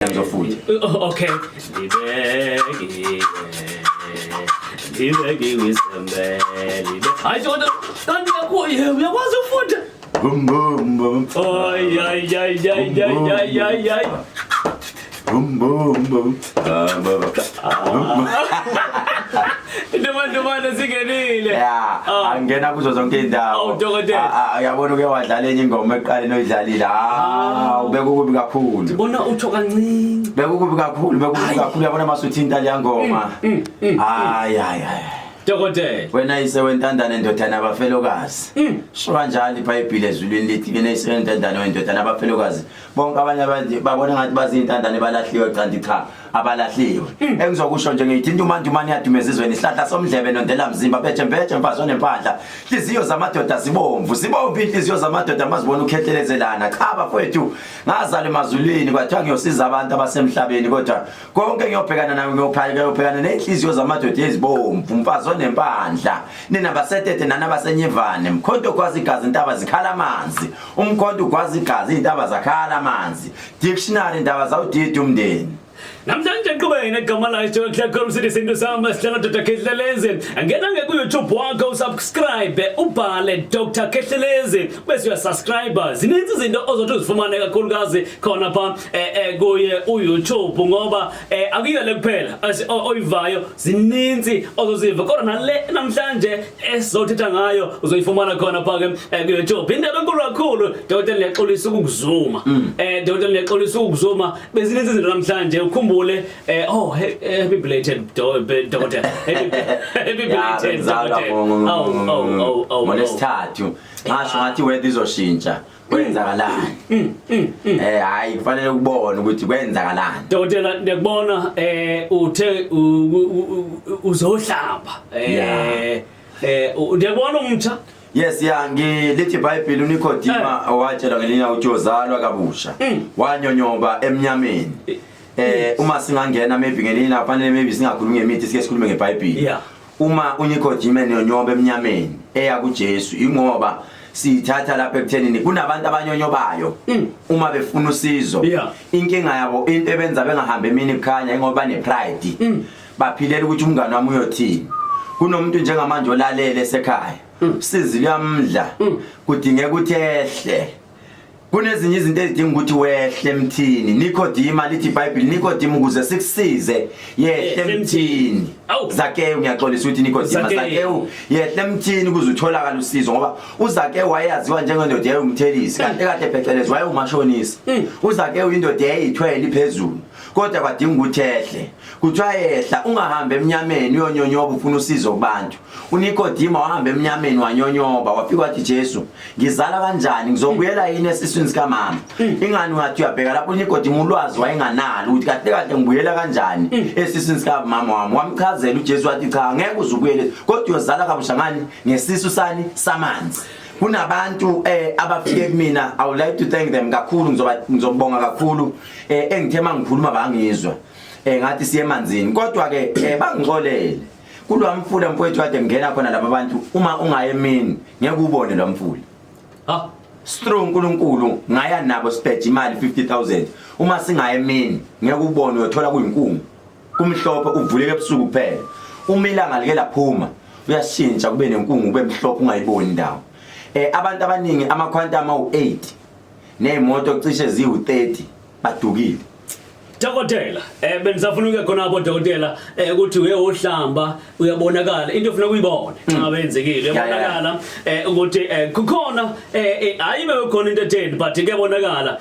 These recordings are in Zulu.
Ngizofutha. Okay. Libeki wisembele. Hayi Jodo, kanti uyakwazi ukufutha? Bum bum bum. Ay. Bum bum bum. Ndomani singenile. Ya, angena kuzo zonke indawo. Uyabona uke wadlala enye ingoma eqaleni oyidlalile. Ubeka ukubi kakhulu. Bona utho kancane. Beka ukubi kakhulu, uyabona masuthinta le ngoma. Ay. Dokotela. Wena isewentandane ndodana abafelokazi. Sho kanjalo iBhayibheli ezulwini lithi wena isewentandane wendodana abafelokazi. Bonke abanye abantu babona ngathi bazintandane balahliwe kanti cha abalahliwe. Engizokusho nje ngithi intumani yadumeza izweni isihlahla somdlebe nondela mzimba bethembethe mfazi onempahla. Hliziyo zamadoda zibomvu inhliziyo zamadoda mazibona ukhehlelezelana. Cha bafowethu ngazala emazulwini kwathiwa ngiyosiza abantu abasemhlabeni kodwa konke ngiyobhekana nayo ngiyobhekana nenhliziyo zamadoda ezibomvu mfazi onempandla. Nina basetete nana basenyivane mkhonto kwazi igazi intaba zikhala amanzi. Umkhonto kwazi igazi intaba zakhala amanzi. Dictionary indaba zawudida umndeni. Namhlanje ngiqhubeke negama lakho Clacom City Sinto Samba sihlala Dr. Kehlezeleze. Angena ku YouTube wakho usubscribe ubhale Dr. Kehlezeleze bese uyasubscribe. Zininzi izinto ozothi uzifumane kakhulukazi khona pha kuye uYouTube ngoba akuyiyo le kuphela oyivayo zininzi ozoziva kodwa nale namhlanje esizothetha ngayo uzoyifumana khona pha ku YouTube. Indaba enkulu kakhulu Dr. Liyaxolisa ukuzuma. Dr. Liyaxolisa ukuzuma bezininzi izinto namhlanje ukhumbule happy belated Dr. Happy belated Dr. Molesithathu ngasho ngathi wethu izoshintsha kwenzakalani hayi kufanele ukubona ukuthi kwenzakalani Dr. ngiyakubona uthe uzohlamba ngiyakubona umtha. Yes ngilithi iBhayibheli uNikodima watshela ngelinye ukuthi uzalwa kabusha wanyonyoba emnyameni. Uma singangena maybe ngelinye kufanele maybe singakhulumi ngemithi sike sikhulume ngeBhayibheli. Uma uNikodima enonyomba emnyameni eya kuJesu ingoba sithatha lapha ekuthenini kunabantu abanyonyobayo uma befuna usizo. Inkinga yabo into ebenza bengahambe emini kukhanya ingoba nepride. Baphilela ukuthi umngane wami uyothini. Kunomuntu njengamanje olalele esekhaya. Sizi liyamdla kudingeka ukuthi ehle. Kunezinye izinto ezidinga ukuthi wehle emthini. Nikodima lithi iBhayibheli Nikodima ukuze sikusize yehle emthini. Zakewu ngiyaxolisa ukuthi Nikodima Zakewu yehle emthini ukuze utholakala usizo ngoba uZakewu wayaziwa njengendoda eyayumthelisi kanti kade phecelezi wayewumashonisa. uZakewu indoda eyayithwele iphezulu kodwa kwadinga ukuthi ehle. Kuthiwa yehla ungahambe emnyameni uyonyonyoba ufuna usizo kubantu. uNikodima wahamba emnyameni wanyonyoba wafika wathi Jesu ngizala kanjani ngizobuyela yini esiswini sika mama. Ingani ngathi uyabheka lapho uNikodima ulwazi wayenganalo ukuthi kahle ngibuyela kanjani esiswini sika mama wami. Wamchazela uJesu wathi cha ngeke uzubuyele kodwa uyozala kabusha ngani ngesisu sani samanzi. Kunabantu abafike kumina I would like to thank them kakhulu ngizobonga kakhulu engithema ngikhuluma bangizwa ngathi siye emanzini kodwa ke bangixolele kulwa mfula mfowethu kade ngena khona laba bantu uma ungaye emini ngeke ubone lo mfula strong uNkulunkulu ngaya nabo siphethe imali 50,000 uma singaye emini ngeke ubone uyothola kuyinkungu kumhlophe uvuleke ebusuku kuphela umilanga like laphuma uyashintsha kube nenkungu kube mhlophe ungayiboni indawo. Abantu abaningi amaquantum awu8 neemoto ocishe ziwu30 badukile. Dokotela benizafuna ukuya khona abo dokotela ukuthi uyohlamba uyabonakala into ofuna ukuyibona xa benzekile uyabonakala ukuthi kukhona ayibe khona into etheni but kuyabonakala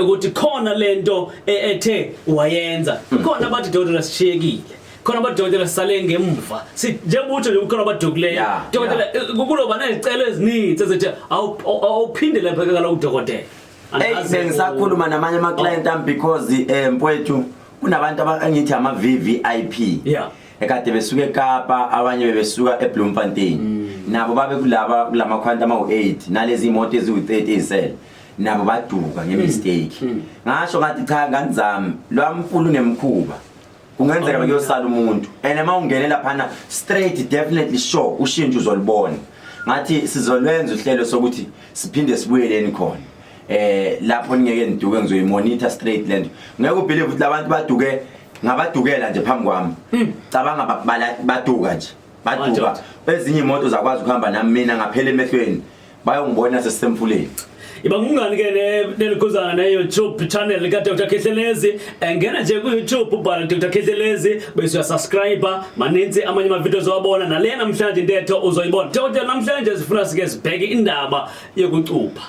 ukuthi khona lento ethe wayenza khona bathi dokotela sishiyekile khona abadokotela sisale ngemva njengoba nje ukhona abadokuleyo dokotela kukuloba nezicelo eziningi ezithi awuphinde lapha kala udokotela. Sengisakhuluma namanye ama client because mfowethu kunabantu abangithi ama VVIP ekade besuka eKapa abanye bebesuka eBloemfontein nabo babe kulama quantum awu8 nalezi imoto eziwu30 ezisele nabo baduka ngemistake. Ngasho ngathi cha ngangizami lwamfulu nemkhuba kungenzeka bekuyosala umuntu uma ungenela phana straight definitely sure ushintsho uzolibona. Ngathi sizolwenza uhlelo sokuthi siphinde sibuyeleni khona lapho ningeke niduke ngizoyimonitor straight lento ngeke ubelieve ukuthi labantu baduke ngabadukela nje phambi kwami cabanga baduka nje baduka ezinye imoto zakwazi ukuhamba nami mina ngaphela emehlweni bayongibona sesemfuleni Iba ngungani ke nelikhuzana ne YouTube channel ka Dr Khehlelezi ngena nje ku YouTube ubhala Dr Khehlelezi bese uyasubscribe maninzi amanye ama videos owabona nale namhlanje intetho uzoyibona Dr namhlanje sifuna sike sibheke indaba yokucupha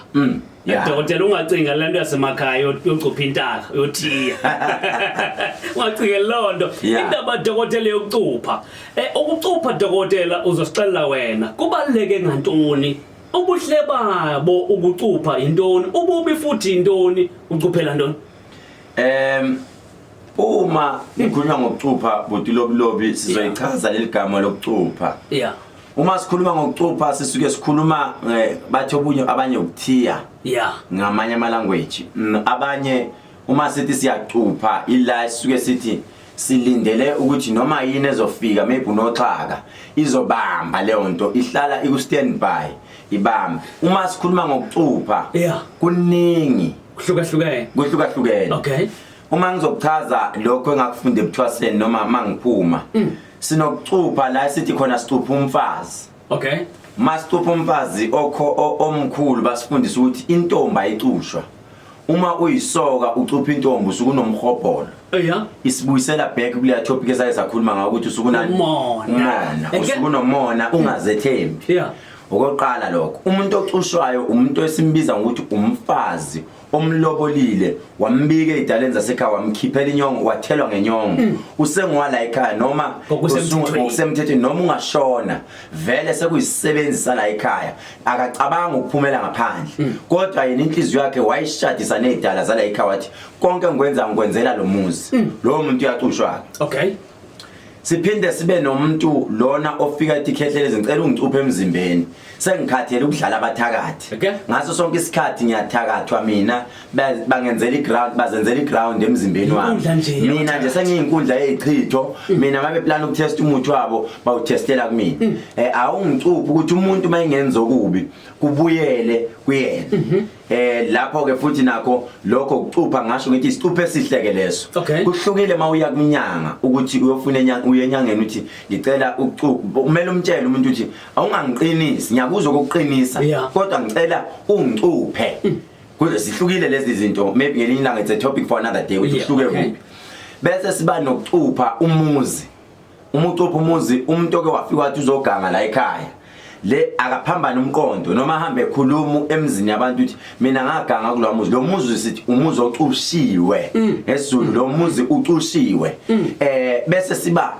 Dr ungacinga lento yasemakhaya yokucupha intaka yothiya ungacinga lonto indaba Dr yokucupha ukucupha Dr uzosixelela wena kubaleke ngantoni ubuhle babo ukucupha intoni ububi futhi intoni ucuphela ntoni uma ngikhuluma ngokucupha botilobilobi sizoyichaza leligama lokucupha uma sikhuluma ngokucupha sisuke sikhuluma bathi obunye abanye ukuthiya ngamanye ama language abanye uma sithi siyacupha ila sisuke sithi silindele ukuthi noma yini ezofika maybe unoxhaka izobamba leyo nto ihlala iku standby ibamba uma sikhuluma ngokucupha kuningi kuhlukahlukene okay uma ngizokuchaza lokho engakufunde ebuthwaseni noma mangiphuma sinokucupha la sithi khona sicupha umfazi okay masicupha umfazi omkhulu basifundisa ukuthi intombi ayicushwa uma uyisoka ucupha intombi usukunomhobholo isibuyisela back kuleya topic esayisakhuluma ngawo ukuthi usukunomona ungazethembi okoqala lokho umuntu ocushwayo umuntu esimbiza ngokuthi umfazi omlobolile wambike idaleni zasekhaya wamkhiphela inyongo wathelwa ngenyongo usengwala ekhaya noma usemthethweni noma ungashona vele sekuyisebenzisa la ekhaya akacabanga ukuphumela ngaphandle kodwa yena inhliziyo yakhe wayishadisa nezidala zala ekhaya wathi konke ngikwenza ngikwenzela lo muzi lo muntu uyacushwa okay siphinde sibe nomuntu lona ofika ethi Khehlelezi ngicela ungicuphe emzimbeni sengikhathele ukudlala abathakathi ngaso sonke isikhathi ngiyathakathwa mina bangenzela iground bazenzela iground emzimbeni wami mina nje sengiyinkundla yezichitho mina babe plan ukutest umuthi wabo bawutestela kumina awungicuphi ukuthi umuntu mayengenza okubi kubuyele kuyena lapho ke futhi nakho lokho ukucupha ngasho ngithi isicuphe esihleke leso kuhlukile mawuya kunyanga ukuthi uyofuna uyenyangeni uthi ngicela ukucupha kumele umtshele umuntu uthi awungangiqinisi ngiyakuzwa ukuqinisa kodwa ngicela ungicuphe kuze sihlukile lezi zinto maybe ngelinye ilanga it's a topic for another day ukuthi uhluke kuphi bese siba nokucupha umuzi umucupha umuzi umuntu oke wafika wathi uzoganga la ekhaya le akaphambana umqondo noma ahambe ekhuluma emzini yabantu uthi mina ngaganga kulo muzi lo muzi sithi umuzi ocushiwe esiZulu lo muzi ucushiwe bese siba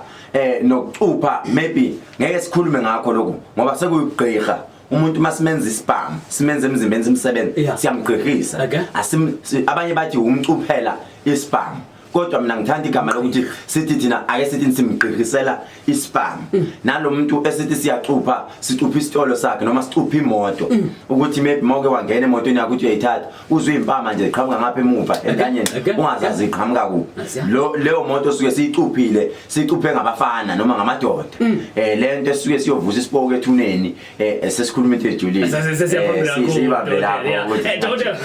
nokucupha maybe ngeke sikhulume ngakho lokho ngoba sekuyigqirha umuntu masimenza ispam simenze emzimbeni simsebenze siyamgqirhisa abanye bathi umcuphela ispam kodwa mina ngithanda igama lokuthi sithi thina ake sithi simgqirhisela ispam nalomuntu esithi siyacupha sicupha isitolo sakhe noma sicupha imoto ukuthi maybe mawuke wangena emotweni yakho uthi uyayithatha uzwe impama nje iqhamuka ngapha emuva enkanyeni ungazazi iqhamuka kuphi leyo moto suke siyicuphile sicuphe ngabafana noma ngamadoda lento esuke siyovusa isipoko ethuneni sesikhuluma into ejulile siyibambe lapho Dr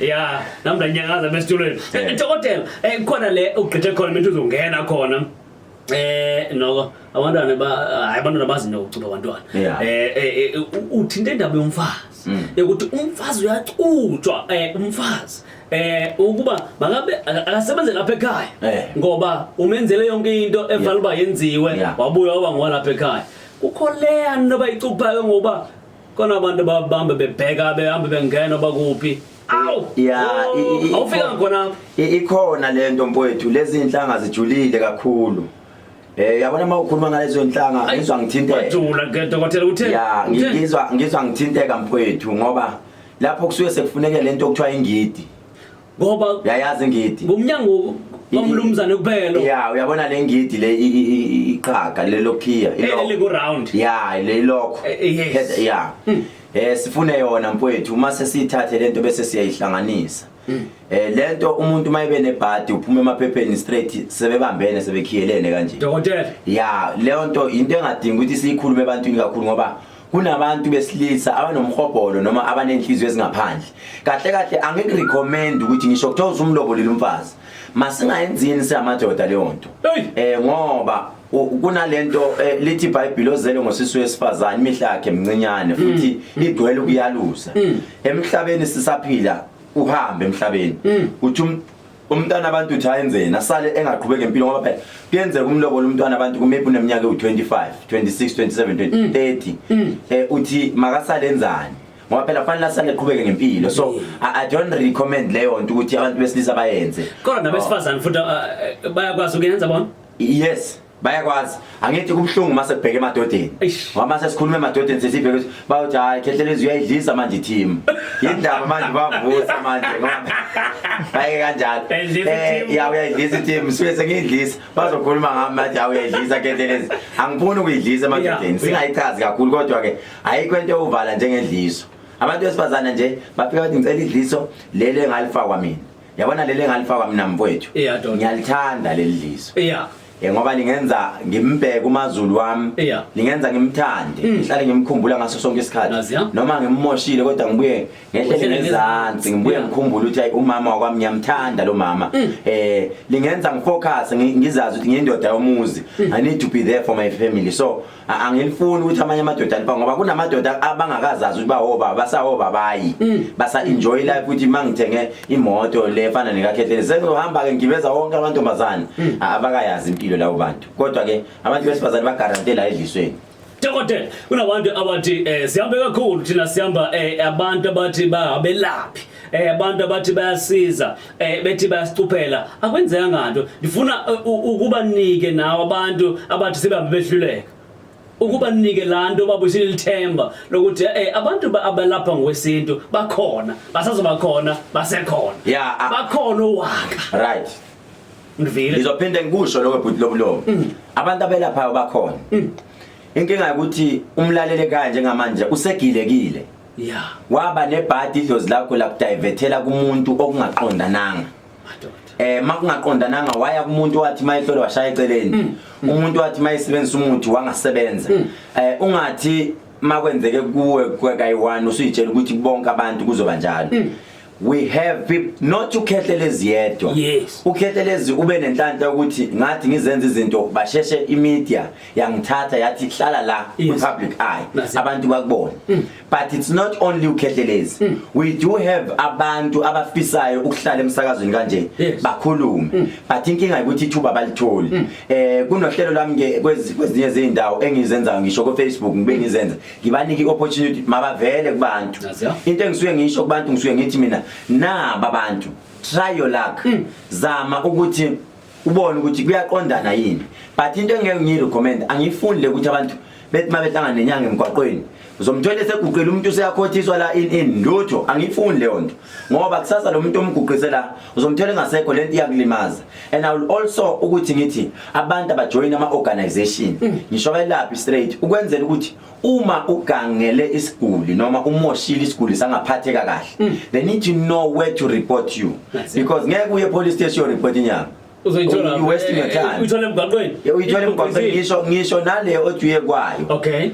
ya namhla nyakaza besitulweni Dr khona le ugqithe khona umuntu uzongena khona no abantwana bazi nokucupha abantwana uthinte indaba yomfazi ukuthi umfazi uyacutshwa umfazi ukuba mangabe akasebenze lapha ekhaya ngoba umenzele yonke into efanele uba yenziwe wabuya waba ngwalapha ekhaya kukho leya nto bayicuphayo ngoba khona abantu babambe bebheka behambe bengena bakuphi awufika khona ikhona lento mfowethu lezi inhlanga zijulile kakhulu yabona mawukhuluma ngalezo inhlanga ngizwa ngithinteka bajula ke Dr utheni ngizwa ngithinteka mfowethu ngoba lapho kusuke sekufuneka lento okuthiwa ingidi ngoba yayazi ingidi ngumnyango wamlumzane kuphela uyabona le ngidi le iqhaga le lokhiya ile ku round le lokho sifune yona mfowethu uma sesithathe lento bese siyayihlanganisa lento umuntu mayibe nebhadi uphuma emaphepheni straight sebebambene sebekhiyelene kanje Dr leyo nto into engadingi ukuthi siyikhulume ebantwini kakhulu ngoba kunabantu besilisa abanomhobholo noma abanenhliziyo ezingaphandle kahle kahle angikurecommend ukuthi ngisho kuthiwa umlobolile umfazi masingayenzini siyamadoda leyo nto ngoba kunalento lithi iBhayibheli ozele ngosisi wesifazane imihla yakhe emncinyane futhi igcwele ukuyaluza emhlabeni sisaphila uhambe emhlabeni uthi umntana abantu uthi ayenzeni asale engaqhubeka impilo ngoba phela kuyenzeka umlobola umntwana abantu kumepe uneminyaka u25 26 27 30 uthi makasale enzani ngoba phela fanele asale eqhubeke ngempilo so I don't recommend leyo nto ukuthi abantu besilisa bayenze kodwa nabesifazane futhi bayakwazi ukuyenza bona yes bayakwazi angithi kubhlungu mase kubheke emadodeni ngoba mase sikhuluma emadodeni sesibheke bawuthi hayi Khethelezi uyayidlisa manje team indaba manje bavusa manje ngoba bayeke kanjalo ya uyayidlisa team siwese ngidlisa bazokhuluma ngami manje uyayidlisa Khethelezi angifuni ukuyidlisa emadodeni singayichazi kakhulu kodwa ke ayikho into yokuvala njengendliso abantu besifazana nje bafika bathi ngicela idliso lele engalifakwa mina yabona lele engalifakwa mina mfowethu ngiyalithanda leli dliso ngoba lingenza ngimbheke uMazulu wami lingenza ngimthande ngihlale ngimkhumbula ngaso sonke isikhathi noma ngimmoshile kodwa ngibuye ngehlele ngezansi ngibuye ngikhumbula ukuthi hayi umama wakwami ngiyamthanda lo mama lingenza ngifocus ngizazi ukuthi ngiyindoda yomuzi I need to be there for my family so angilifuni ukuthi amanye amadoda alipha ngoba kunamadoda abangakazazi ukuthi bahoba basahoba bayi basa enjoy life ukuthi mangithenge imoto lefana nekaKhethelezi sengizohamba ke ngibeza wonke amantombazana abakayazi impilo lawo bantu kodwa ke abantu besifazane bagarante la edlisweni Dokotela kunabantu abathi sihambe kakhulu thina sihamba abantu abathi babelaphi abantu abathi bayasiza bethi bayasicuphela akwenzeka nganto ndifuna ukuba nike nawo abantu abathi sibahambe behluleka ukuba nike lanto babusile lithemba lokuthi abantu abalapha ngokwesintu bakhona basazoba khona basekhona bakhona owaka right ndivile ngizophinda ngikusho lokho bhuti lobulo abantu abelaphayo bakhona inkinga ukuthi umlalele kanje ngamanje usegilekile waba nebhadi idlozi lakho la kudivethela kumuntu okungaqondananga makungaqondananga waya kumuntu wathi mayihlolo washaya eceleni umuntu wathi mayisebenzisa umuthi wangasebenza ungathi makwenzeke kuwe kwekayi1 usuyitshela ukuthi bonke abantu kuzoba njalo we have people not to Khethelezi yedwa uKhethelezi ube nenhlanhla ukuthi ngathi ngizenza izinto basheshe imedia yangithatha yathi hlala la public eye abantu bakubona but it's not only uKhethelezi we do have abantu abafisayo ukuhlala emsakazweni kanje bakhulume but inkinga ukuthi ithuba balitholi kunohlelo lami kwezinye izindawo engizenzayo ngisho ku Facebook ngibe ngizenza ngibanike opportunity mabavele kubantu into engisuke ngisho kubantu ngisuke ngithi mina naba bantu try your luck zama ukuthi ubone ukuthi kuyaqondana yini but into engeke ngirecommend angifundile ukuthi abantu bethi mabehlangana nenyanga emgwaqweni uzomthola eseguqela umuntu useyakhothiswa la in lutho angifuni leyo nto ngoba kusasa lo muntu omguqisela uzomthola engasekho lento iyakulimaza and I will also ukuthi ngithi abantu abajoin ama organization ngisho belaphi straight ukwenzela ukuthi uma ugangele isiguli noma umoshile isiguli sangaphatheka kahle they need to know where to report you because ngeke uye police station report inyanga uzoyithola wasting your time uyithola emgwaqweni uyithola emgwaqweni ngisho nale ojuye kwayo okay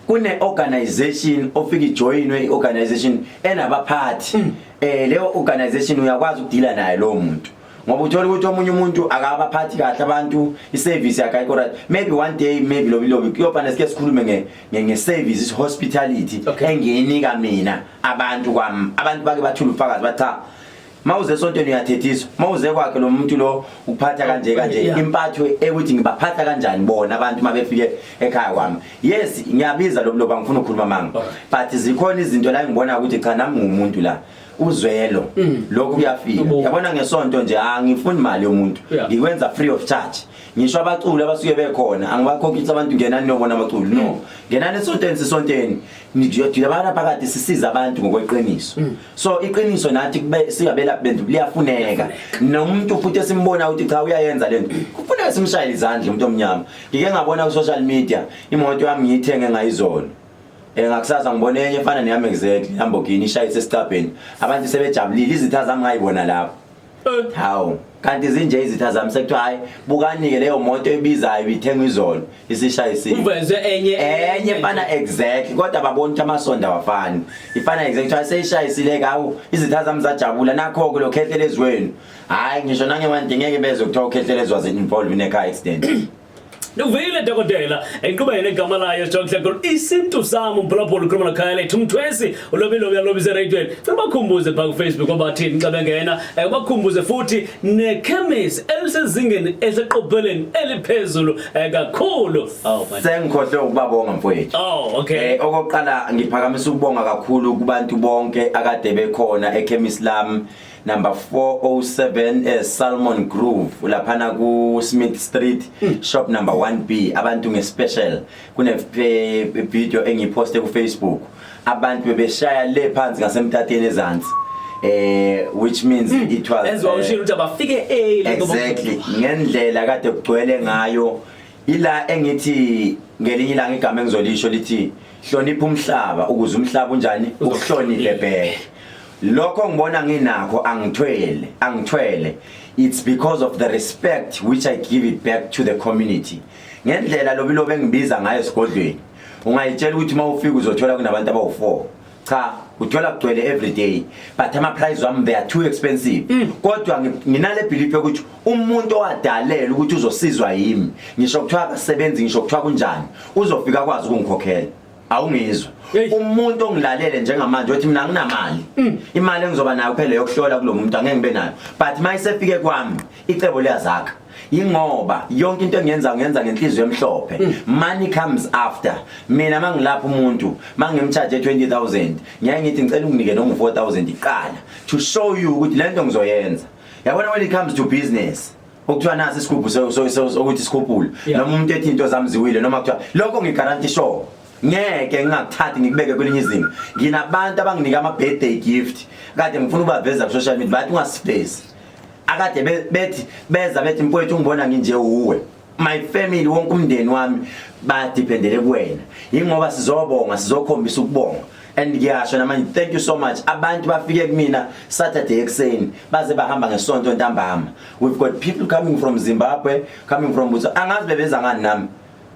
kune organization ofika ijoinwe organization enabaphathi leyo organization uyakwazi ukudila naye lo muntu ngoba uthola ukuthi omunye umuntu akabaphathi kahle abantu iservice yakhe ayikho right maybe one day maybe lobi kuyoba nesike sikhulume ngeservice hospitality engiyinika mina abantu kwami abantu bake bathula ufakazi batha mawuze esontweni uyathethiswa mawuze kwakhe lo muntu lo ukuphatha kanje impatho ekuthi ngibaphatha kanjani bona abantu mabefike ekhaya kwami yes ngiyabiza lo bangifuna ukukhuluma manga but zikhona izinto la ngibona ukuthi cha nami ngumuntu la uzwelo lokhu kuyafika yabona ngesonto nje angifuni imali yomuntu ngikwenza free of charge ngisho abaculi abasuke bekhona angibakhokhisa abantu ngenani nobona abaculi no ngenani esontweni ngiyothi abana phakathi sisiza abantu ngokweqiniso so iqiniso nathi kube siyabela bentu liyafuneka nomuntu futhi esimbona ukuthi cha uyayenza lento kufuneka simshayile izandla umuntu omnyama ngike ngabona ku social media imoto yami ngiyithenge ngayizona ngakusasa ngibone enye efana neyami exactly Lamborghini ishayise esicabheni abantu sebejabulile izitha zami ngayibona lapho hawo kanti zinje izitha zami sekuthiwa hayi bukanike leyo moto ebizayo ibithengwa izolo isishayisile uvezwe enye fana exactly kodwa babona ukuthi amasonto awafani ifana exactly ayiseshayisile kawu izitha zami zajabula nakho ke lo Khethelezweni hayi ngisho nange manje ngeke beze ukuthiwa uKhethelezwa involved in a car accident. Uvile dokotela enqhubeni egama layo Dr. Isintu sami umphulaphula ukhuluma nokhaya lethu umthwesi ulobilo uyalobisa radioweni bakhumbuze pha ku Facebook obathini xa bengena bakhumbuze futhi ne chemist elisezingeni eseqopheleni eliphezulu kakhulu sengikhohle ukubabonga mfowethu okay okokuqala ngiphakamisa ukubonga kakhulu kubantu bonke akade bekhona eChemist Lam number 407 Salmon Grove laphana ku Smith Street shop number 1B abantu ngespecial kune video engiposte ku Facebook abantu bebeshaya le phansi ngasemtateni ezantsi which means it was ezwawushilo ukuthi abafike exactly ngendlela kade kugcwele ngayo ila engithi ngelinye ilanga igama engizolisho lithi hlonipha umhlaba ukuze umhlaba unjani ukuhlonile bheke lokho ngibona nginakho angithwele it's because of the respect which I give it back to the community ngendlela lobilo bengibiza ngayo esigodlweni ungayitshela ukuthi mawufika uzothola kunabantu abawu4 cha uthola kugcwele every day but ama price wami they are too expensive kodwa nginale belief ukuthi umuntu owadalela ukuthi uzosizwa yimi ngisho kuthiwa akasebenzi ngisho kuthiwa kunjani uzofika kwazi ukungikhokhela awungizwa umuntu ongilalele njengamanje uthi mina nginamali imali engizoba nayo kuphela yokuhlola kulomuntu angeke ngibe nayo but mayisefike kwami icebo liyazakha ingoba yonke into engiyenza ngenhliziyo emhlophe money comes after mina mangilapha umuntu mangimcharge 20,000 ngiyaye ngithi ngicela unginike noma 4,000 iqala to show you ukuthi lento ngizoyenza yabona when it comes to business ukuthiwa nasi isigubhu ukuthi isikhuphula noma umuntu ethi into zami ziwile noma kuthiwa lokho ngigaranti sure ngeke ngingakuthathi ngikubeke kwelinye izinga nginabantu abanginika ama birthday gift kade ngifuna ukubaveza ku social media bathi ungaspace akade bethi mfowethu ungibona nginje uwe my family wonke umndeni wami badependele kuwena ingoba sizobonga sizokhombisa ukubonga and ngiyasho namanje thank you so much abantu bafike kumina Saturday ekseni baze bahamba ngesonto ntambama we've got people coming from Zimbabwe coming from Botswana angazi bebeza ngani nami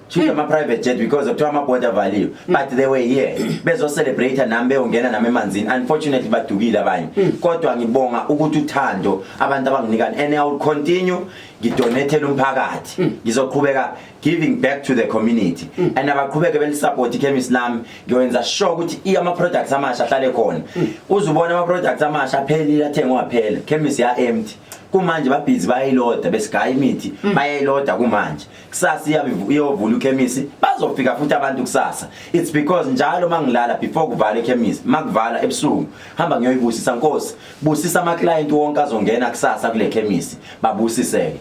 choose my private jet because of my border value but they were here bezo celebrate nami beongena nami emanzini unfortunately badukile abanye kodwa ngibonga ukuthi uthando abantu abanginikani and I will continue ngidonate umphakathi ngizoqhubeka giving back to the community and abaqhubeke belisupport iChemist Lam ngiyenza sure ukuthi ama products amasha ahlale khona uzubona ama products amasha aphelile athengwa phela chemist ya empty kumanje babhizi bayiloda besigaya imithi bayiloda kumanje kusasa iyovula iChemist bazofika futhi abantu kusasa it's because njalo mangilala before kuvala iChemist makuvala ebusuku hamba ngiyoyibusisa Nkosi busisa ama client wonke azongena kusasa kule Chemist babusiseke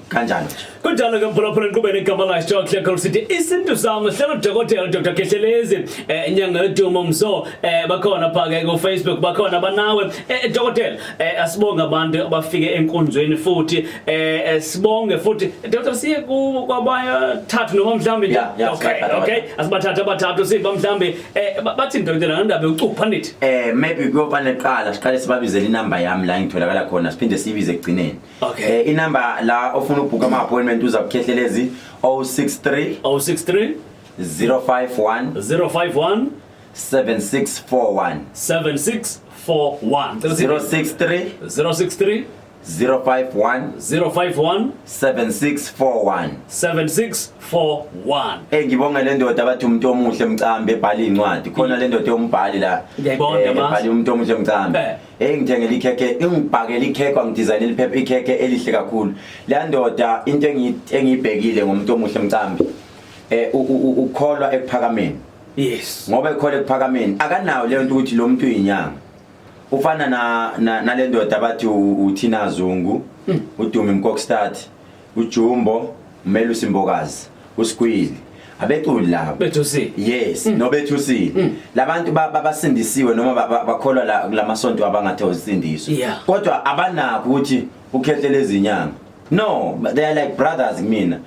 kanjalo kunjalo ke mphulaphula inqubeni igama la Dr. City Isintu sami hlelo dokotela Dr. Khethelezi inyanga eduma mso bakhona pha ke ku Facebook bakhona banawe dokotela asibonga abantu abafike enkonzweni futhi sibonge futhi Dr. siye kwabaya thathu noma mhlambe okay asibathatha abathathu siba mhlambe bathi dokotela ngendaba yokucupha nithi maybe kuyoba neqala siqale sibabizele inamba yami la ngitholakala khona siphinde sibize ekugcineni inamba la ofuna ukubhuka ama appointment uza kuKhethelezi 063 051 7641 063 051 7641 ngibonga le ndoda abathi umuntu omuhle emcambe ebhala incwadi khona le ndoda yombhali la ebhala umuntu omuhle emcambe ngithengele ikhekhe ngibhakela ikhekhe wangidesign liphepha ikhekhe elihle kakhulu le ndoda into engiyibhekile ngomuntu omuhle emcambe ukholwa ekuphakameni yes ngoba ekholwa ekuphakameni akanawo le nto ukuthi lo muntu uyinyanga ufana na le ndoda abathi uThina Zungu uDumi Mkokstad uJumbo uMelusi Mbokazi uSkwili abeculi labo bethusi yes nobethusi labantu babasindisiwe noma bakholwa la masonto abangathe usindiswa kodwa abanakho ukuthi uKhethelezi inyanga no they are like brothers mina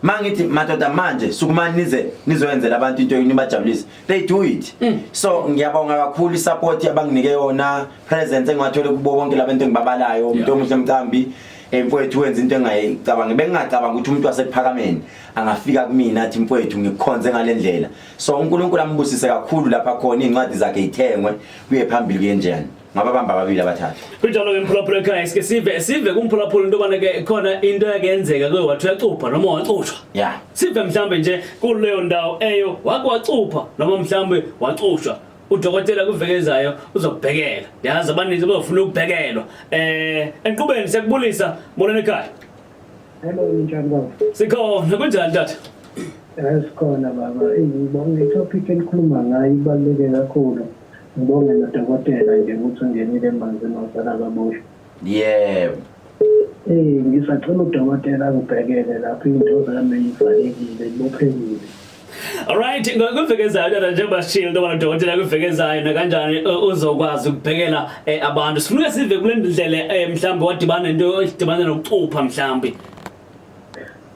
mangithi madoda manje sukumani nizoyenzela abantu into enibajabulisa they do it so ngiyabonga kakhulu isupport abanginike yona presence engiwathole kubo bonke labantu engibabalayo umuntu omuhle emcambi mfowethu wenza into engayicabanga bengingacabanga ukuthi umuntu wasephakameni angafika kumina athi mfowethu ngikukhonze ngalendlela so uNkulunkulu ambusise kakhulu lapha khona incwadi zakhe ithengwe kuye phambili kuyenjani ngababamba ababili abathathu kunjalo ke mphulaphula ekhaya sike sive kumphulaphula into bana ke khona into yakenzeka ke wathi uyacupha noma wacuthwa yeah sive mhlambe nje kuleyo ndawo eyo wacupha noma mhlambe wacuthwa udokotela kuvekezayo uzokubhekela yazi abaninzi bazofuna ukubhekelwa enqubeni siyakubulisa molweni ekhaya hello njani baba sikhona kunjani tata sikhona baba ngibonga itopic engikhuluma ngayo ibaluleke kakhulu ngibonga nodokotela nje ukuthi ungenile emanzini wasala kabusha yebo ngisacela udokotela akubhekele lapho into zami ivalekile ibophelile. Alright ngokuvekezayo tata njengoba sishilo into udokotela kuvekezayo na kanjani uzokwazi ukubhekela abantu sifuna sive kule ndlela mhlambe wadibana nento edibana nokucupha mhlambe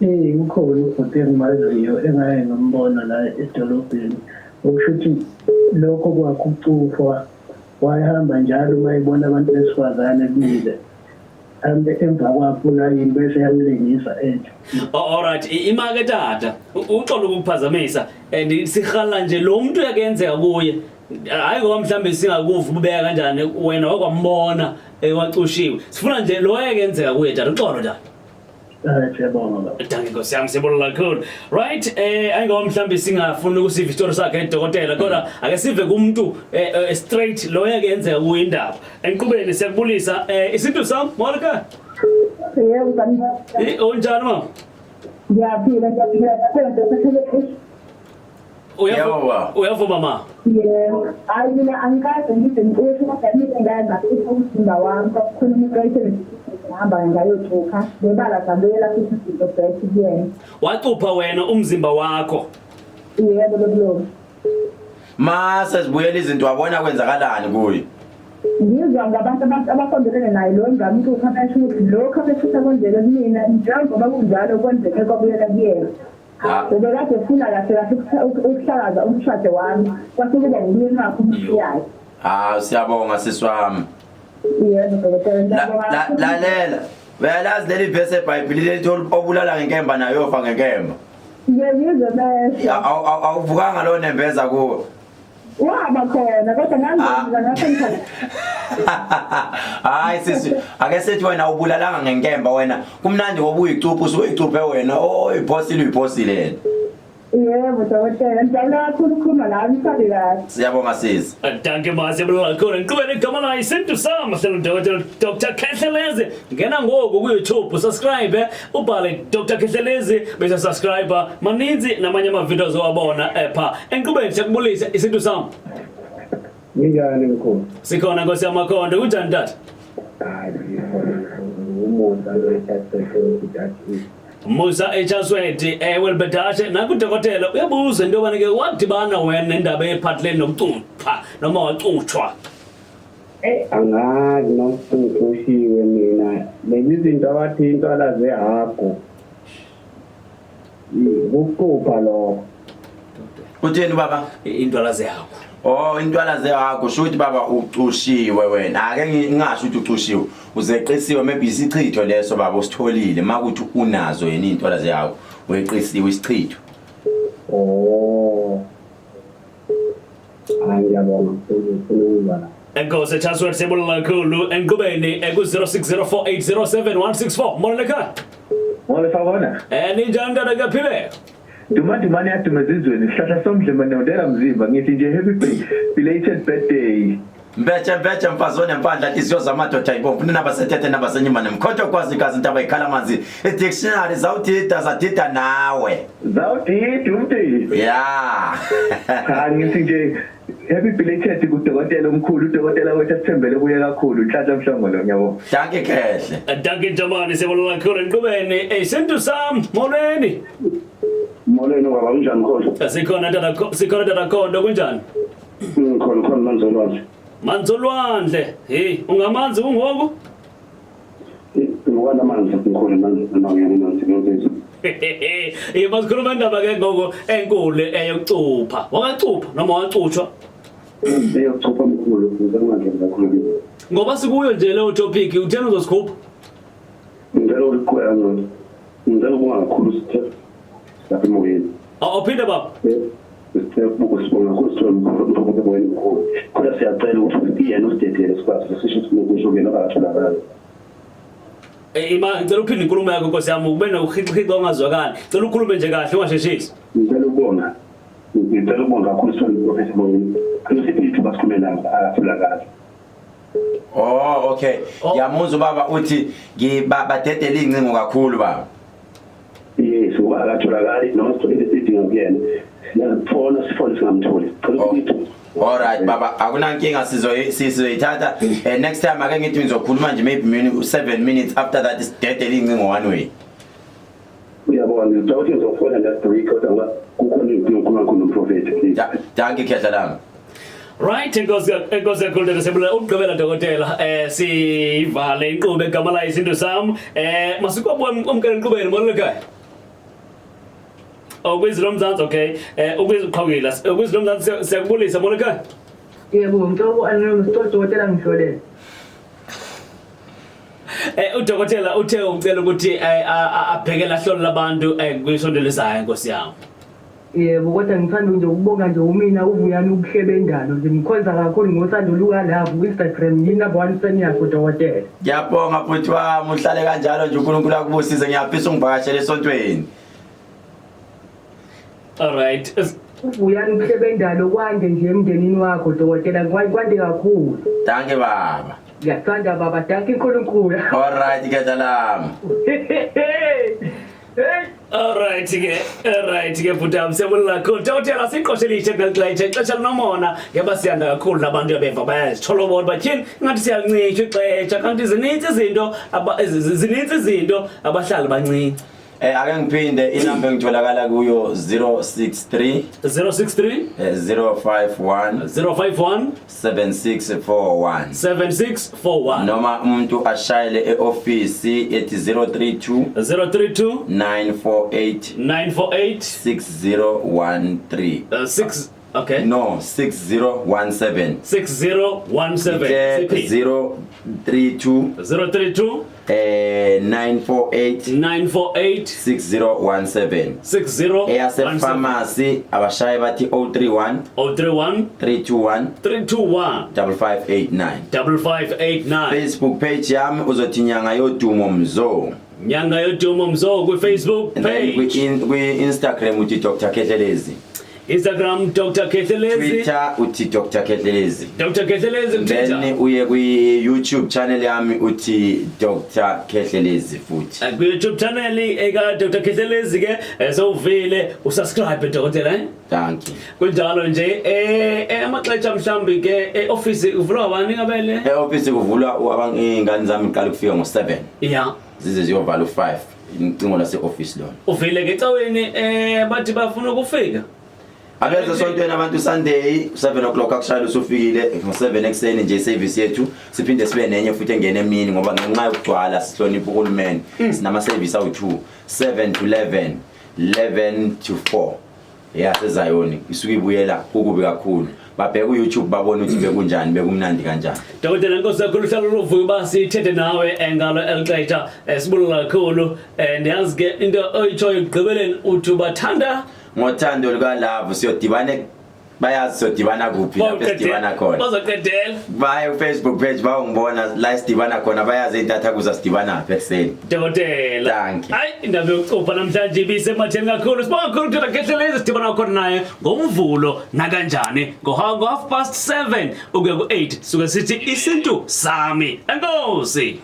Ukhona ubhuti engimaziyo engaye ngambona la edolobheni ukuthi lokho kwakucufwa wayehamba njalo mayibona abantu besifazane bile emva kwakho la yini bese yamlengisa ethi alright imake tata uxolo ukukuphazamisa and sikhala nje lo muntu yakenzeka kuye hayi ngoba mhlambe singakuva ubeka kanjani wena wakwambona wacushiwe sifuna nje lo yakenzeka kuye tata uxolo tata siyabonga Danke Nkosi yami siyabonga kakhulu right ayingoba mhlambe singafuna ukusiva isitory sakhe edokotela kodwa ake sive kumuntu straight lo yakenzeka kuye indaba enqubeni siyakubulisa isinto sami Monica yebo kanjani unjani mama ngiyaphila uyavuma mama yebo hayi mina angikaze ngize ngithi ngafanele ngaza umzimba wami kakhuluma ukuthi ngihamba ngayothuka bebala zambela futhi ngizobheka kuyena wacupha wena umzimba wakho yebo lo mase sibuyela izinto wabona kwenzakalani kuye ngizwa ngabantu abasondelene naye lo ngami ukuthi abasho ukuthi lokho abefisa kwenzeke kumina njengoba kunjalo kwenzeke kwabuyela kuyena ubekade ufuna kahle kahle ukuhlakaza umshado wami kwasekuba ngumyeni wakho umshiyayo siyabonga siswami yebo dokotela lalela uyalazi leli verse eBhayibhelini lithi obulala ngenkemba nayo yofa ngenkemba ngiyizwe bese awuvukanga lo nembeza kuwe waba khona kodwa ngangiza ngasemkhaya hayi sisi ake sethi wena ubulalanga ngenkemba wena kumnandi ngoba uyicupha usuyicuphe wena uyiphosile yena yebo dokotela ngiyabona kakhulu ukukhuluma nawe isabe kahle siyabonga sisi danke mase kakhulu enqubeni igama la isinto sami hlelo dokotela Dr Khetheleze ngena ngoku ku YouTube subscribe ubhale Dr Khetheleze bese subscribe maninzi namanye ama videos owabona epha enqubeni siyakubulisa isinto sami njani mkhulu sikhona Nkosi yamakhondo kunjani tata umusa lo ethathe Musa echasweti welbedashe nakudokotela uyabuza into bani ke wadibana wena nendaba ephathelene nokucupha noma wacuthwa angazi nokushiwe mina lezi zinto abathi intwala zehago ukucupha lokho utheni baba intwala zeyakho intwala zeyakho shuthi baba ucushiwe wena ake ngingasho ukuthi ucushiwe uzeqisiwe maybe isichitho leso baba usitholile makuthi unazo yena intwala zeyakho weqisiwe isichitho ngiyabonga ukukhuluma Enkosi echasweti sebulala kakhulu enqubeni ku 0604807164 moleka Mole favona. ninjani tata kaphile Dumani yatumezizweni sihlahla somdlema nodela mzimba ngithi nje happy belated birthday. Mbeche mfazone mpandla iziyo zamadoda ibomvu naba sethethe naba senyima nemkhotho kwazi kazi intaba ikhala manzi dictionary zawuthida zadida nawe Zawuthida umthi. yeah Ngithi nje happy belated kudokotela omkhulu udokotela wethu asithembele kuye kakhulu inhlanhla mhlongolo ngiyabo. danke khehle danke jamani sebulala kakhulu enqubeni isinto sami molweni Molweni baba unjani mkhulu? sikhona tata khondo kunjani Khona manzolwazi. Manzolwandle hey ungamanzi ungoku Ngokwana manzi mkhulu manzi ngiyenzisa. Masikhuluma indaba ke ngoku enkulu eyokucupha wakacupha noma wacuthwa Eyokucupha mkhulu ngizangenza kakhulu. ngoba sikuyo nje leyo topic uthena uzosikhupha ngicela ukuqhubeka ngicela ukubonga kakhulu Sithembu lapha emoyeni Awuphinda baba Sithembu usibonga kakhulu Sithembu emoyeni kodwa siyacela ukuthi yena usidedele sikwazi sisho ukuthi ukusho ngena akatholakala Ima ngicela uphinde inkulumo yakho Nkosi yami ube nokuhixihixo ongazwakali ngicela ukhulume nje kahle ungasheshisi ngicela ukubonga kakhulu Sithembu Prophet emoyeni kusithi ithuba sikhulume naye akatholakala Oh okay yamuzwa baba uthi ngibadedela incingo kakhulu baba yes uba akatholakali noma sithole sidinga kuyena siyafona sifone singamtholi alright baba akunankinga sizoyithatha next time ake ngithi ngizokhuluma nje maybe 7 minutes after that isidedela incingo one way uyabona ngicela ngizofona last week kodwa kukhona inkulumo Prophet thank you Khehla lami Right, enkosi yakhulu sebula ukugqibela dokotela sivale inkqubo egama la izinto sami masikubona umkele inkqubeni molele ekhaya Ukwizilo Mzansi okay ukwiziqhawila ukwizilo Mzansi siyakubulisa molele ekhaya Yebo ngicela anonymous dokotela ngihlolele udokotela uthe ucela ukuthi abhekela hlolo labantu kwisondelezayo Nkosi yami Yebo kodwa ngithanda nje ukubonga nje umina uvuyani ukuhlebendalo nje ngikhonza kakhulu ngosando luka lapho ku-Instagram yinumber 1 fan yakho dokotela ngiyabonga futhi wami uhlale kanjalo nje uNkulunkulu akubusise ngiyafisa ungivakashele esontweni Alright uvuyani ukuhlebendalo kwande nje emndenini wakho dokotela kwande kakhulu Danke baba Ngiyathanda baba thank you uNkulunkulu alright Khehla lami Alright ke butami siyabonga kakhulu dokotela siqoshelishe ngeliclayiche ixesha linomona yaba siyanda kakhulu labantu yabeva bayazitholobona bathini ngathi siyancisha ixesha kanti zininzi izinto abahlali bancinci ake ngiphinde inamba engitholakala kuyo 063 051 7641 noma umuntu ashayele eoffice ethi 032 948 6013 Okay. No, 6017. 6017. 032 948 6017. Eyase pharmacy abashaye bathi 031 321 5589. Facebook page yami uzothi nyanga yodumo mzo. Nyanga yodumo mzo ku Facebook page. Kwi Instagram uthi Dr. Khethelezi. Instagram Dr. Khethelezi, Twitter uthi Dr. Khethelezi. Dr. Khethelezi Twitter. Then uye kwi YouTube channel yami uthi Dr. Khethelezi futhi. Kwi YouTube channel eka Dr. Khethelezi ke sowuvile usubscribe dokotela Thank you. Kunjalo nje amaxesha mhlambi ke office uvulwa abani ngabele? Office kuvulwa abangingane zami iqala ukufika ngo7. Yeah. Zize ziyovala u5 incingo lase office lona. Uvile ke caweni bathi bafuna ukufika. Abeza sontweni abantu Sunday 7 o'clock akushayela usufikile ngo7 ekseni nje service yethu siphinde sibe nenye futhi engene emini ngoba ngenxa yokugcwala sihlonipha uhulumeni sinama service awu2 7 to 11 11 to 4 yasezayoni isuke ibuyela ukubi kakhulu babheka uYouTube babona ukuthi bekunjani bekumnandi kanjani Dokotela Nkosi kakhulu hlalo lovuyo basithethe nawe engalo elixetsha sibulula kakhulu ndiyazi ke into oyitshoyo igqibeleni uthi bathanda ngothando luka love siyodibana bayazi siyodibana kuphi lapho sidibana khona bazoqedela baye ku Facebook page bawungibona la sidibana khona bayazi intatha kuza sidibana apha ekseni Dokotela Thank you. Hayi indaba yokucupha namhlanje ibisematheni kakhulu sibonga kakhulu Dr. Khethelezi sidibana khona naye ngomvulo nakanjani ngo 7:30 ukuya ku 8 suke sithi isintu sami enkosi